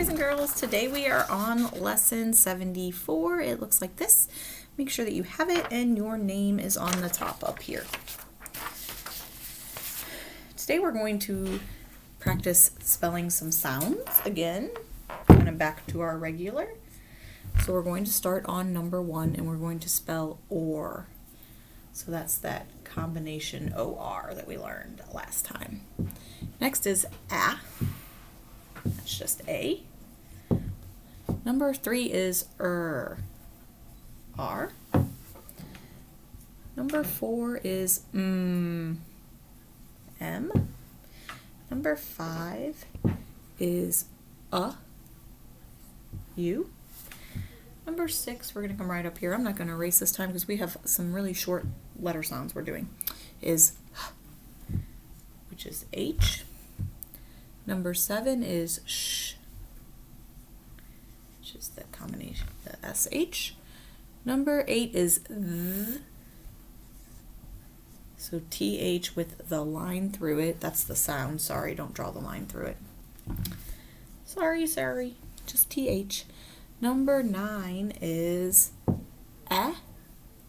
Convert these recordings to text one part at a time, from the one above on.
boys and girls. Today we are on lesson 74. It looks like this. Make sure that you have it and your name is on the top up here. Today we're going to practice spelling some sounds again, kind of back to our regular. So we're going to start on number 1 and we're going to spell or. So that's that combination OR that we learned last time. Next is a. That's just A. Number 3 is R. Number 4 is M. Number 5 is U. Number 6, we're going to come right up here. I'm not going to erase this time because we have some really short letter sounds we're doing. Is H, which is H. Number 7 is sh, which is the combination, the SH. Number 8 is th, so TH with the line through it. That's the sound. Sorry, don't draw the line through it. Sorry, just TH. Number 9 is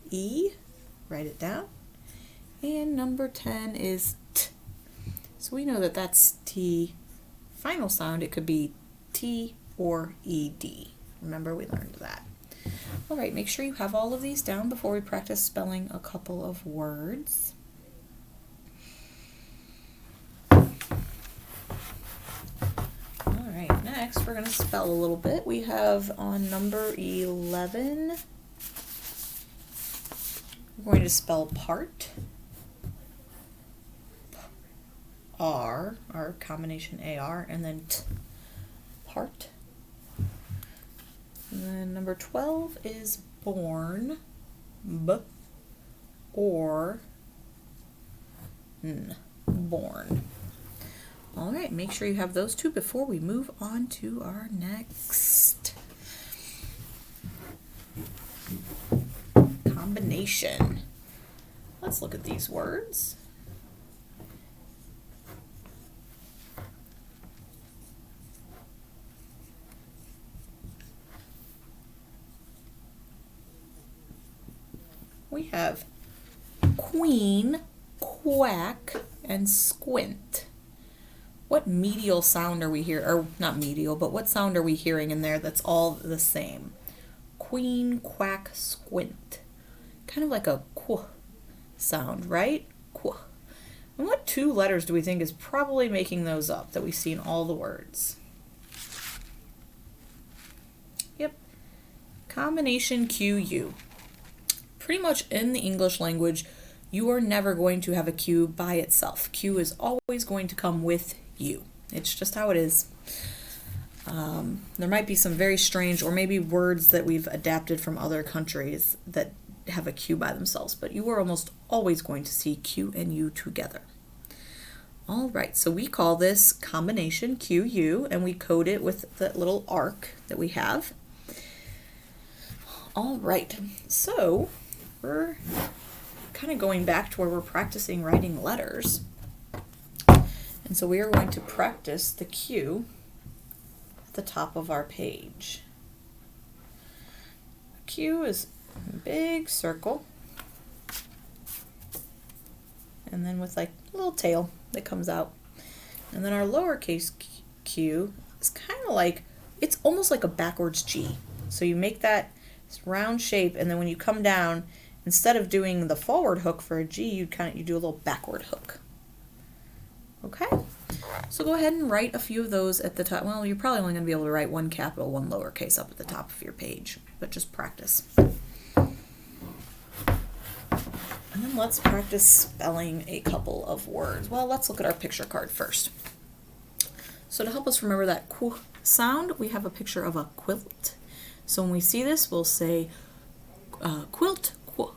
E, write it down. And number 10 is T. So we know that that's T. Final sound, it could be T or ED. Remember, we learned that. All right, make sure you have all of these down before we practice spelling a couple of words. All right, next we're going to spell a little bit. We have on number 11, we're going to spell part. R, our combination AR, and then T, part. And then number 12 is born, B, or N, born. All right, make sure you have those two before we move on to our next combination. Let's look at these words. We have queen, quack, and squint. What medial sound are we hearing? Or not medial, but what sound are we hearing in there that's all the same? Queen, quack, squint. Kind of like a qu sound, right? Qu. And what 2 letters do we think is probably making those up that we see in all the words? Yep. Combination QU. Pretty much in the English language, you are never going to have a Q by itself. Q is always going to come with U. It's just how it is. There might be some very strange, or maybe words that we've adapted from other countries that have a Q by themselves, but you are almost always going to see Q and U together. All right, so we call this combination QU, and we code it with that little arc that we have. All right, so we're kind of going back to where we're practicing writing letters. And so we are going to practice the Q at the top of our page. Q is a big circle, and then with like a little tail that comes out. And then our lowercase q is kind of like, it's almost like a backwards G. So you make that round shape, and then when you come down, instead of doing the forward hook for a G, you do a little backward hook. Okay? So go ahead and write a few of those at the top. Well, you're probably only going to be able to write one capital, one lowercase up at the top of your page, but just practice. And then let's practice spelling a couple of words. Well, let's look at our picture card first. So to help us remember that qu sound, we have a picture of a quilt. So when we see this, we'll say quilt, qu.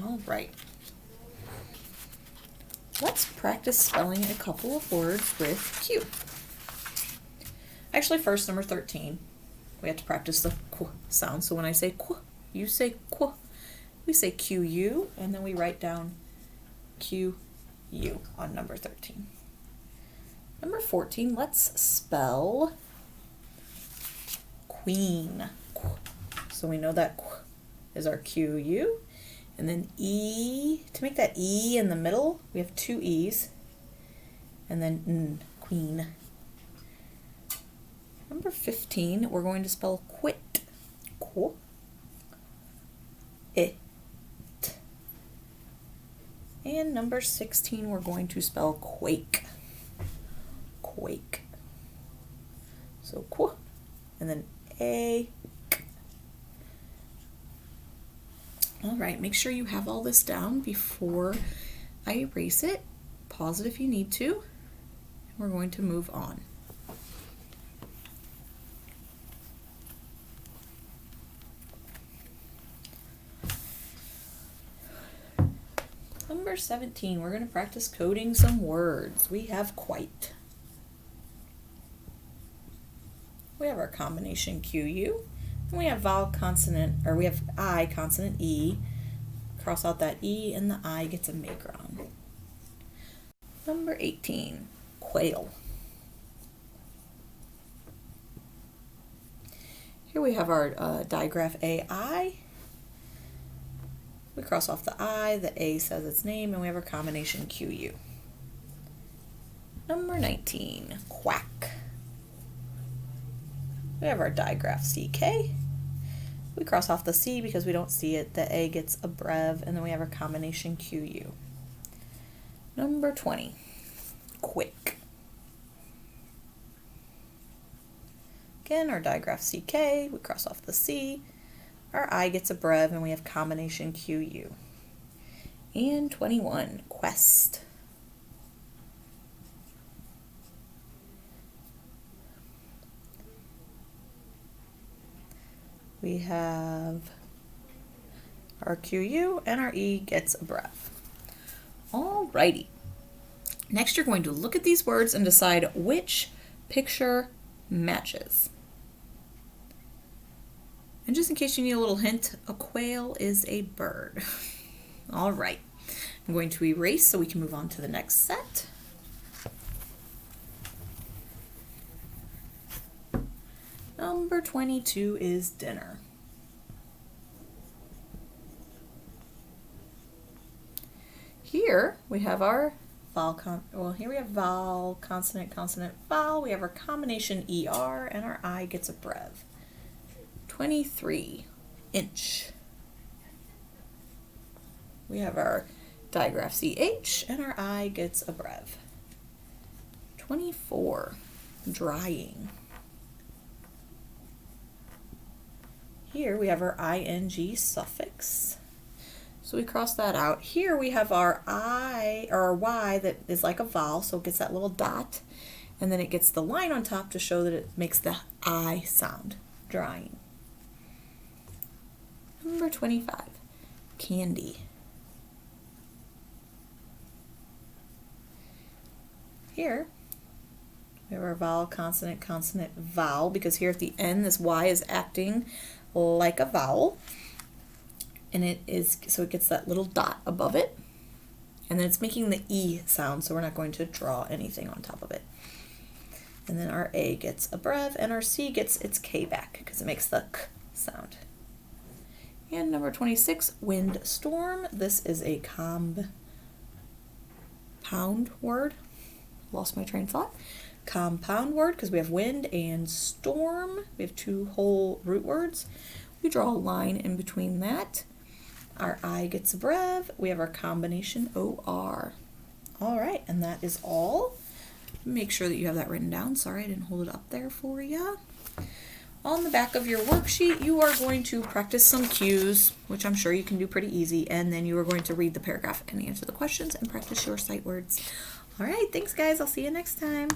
All right. Let's practice spelling a couple of words with Q. Actually, first, number 13, we have to practice the qu sound. So when I say qu, you say qu. We say QU, and then we write down QU on number 13. Number 14, let's spell queen. So we know that is our Q-U. And then E, to make that E in the middle, we have two E's. And then N, queen. Number 15, we're going to spell quit. Qu. It. And number 16, we're going to spell quake. Quake. So qu, and then a. All right, make sure you have all this down before I erase it. Pause it if you need to. We're going to move on. Number 17, we're going to practice coding some words. We have quite. We have our combination QU. And we have vowel consonant, or we have I consonant E. Cross out that E and the I gets a macron. Number 18, quail. Here we have our digraph AI. We cross off the I, the A says its name, and we have our combination QU. Number 19, quack. We have our digraph CK. We cross off the C because we don't see it. The A gets a brev, and then we have our combination QU. Number 20, quick. Again, our digraph CK. We cross off the C. Our I gets a brev, and we have combination QU. And 21, quest. We have our QU, and our E gets a brev. Alrighty. Next, you're going to look at these words and decide which picture matches. And just in case you need a little hint, a quail is a bird. All right. I'm going to erase so we can move on to the next set. Number 22 is dinner. Here we have our vowel here we have vowel, consonant, consonant, vowel. We have our combination ER, and our I gets a brev. 23, inch. We have our digraph CH, and our I gets a brev. 24, drying. Here we have our ing suffix. So we cross that out. Here we have our I, or our Y that is like a vowel, so it gets that little dot, and then it gets the line on top to show that it makes the I sound, drying. Number 25, candy. Here we have our vowel, consonant, consonant, vowel, because here at the end this Y is acting like a vowel, and it is, so it gets that little dot above it, and then it's making the E sound, so we're not going to draw anything on top of it. And then our A gets a brev, and our C gets its K back because it makes the K sound. And number 26, wind storm. This is a compound word. Lost my train of thought. Compound word because we have wind and storm. We have two whole root words. We draw a line in between that. Our I gets a brev. We have our combination OR. All right, and that is all. Make sure that you have that written down. Sorry, I didn't hold it up there for you. On the back of your worksheet, you are going to practice some cues, which I'm sure you can do pretty easy, and then you are going to read the paragraph and answer the questions and practice your sight words. All right, thanks guys. I'll see you next time.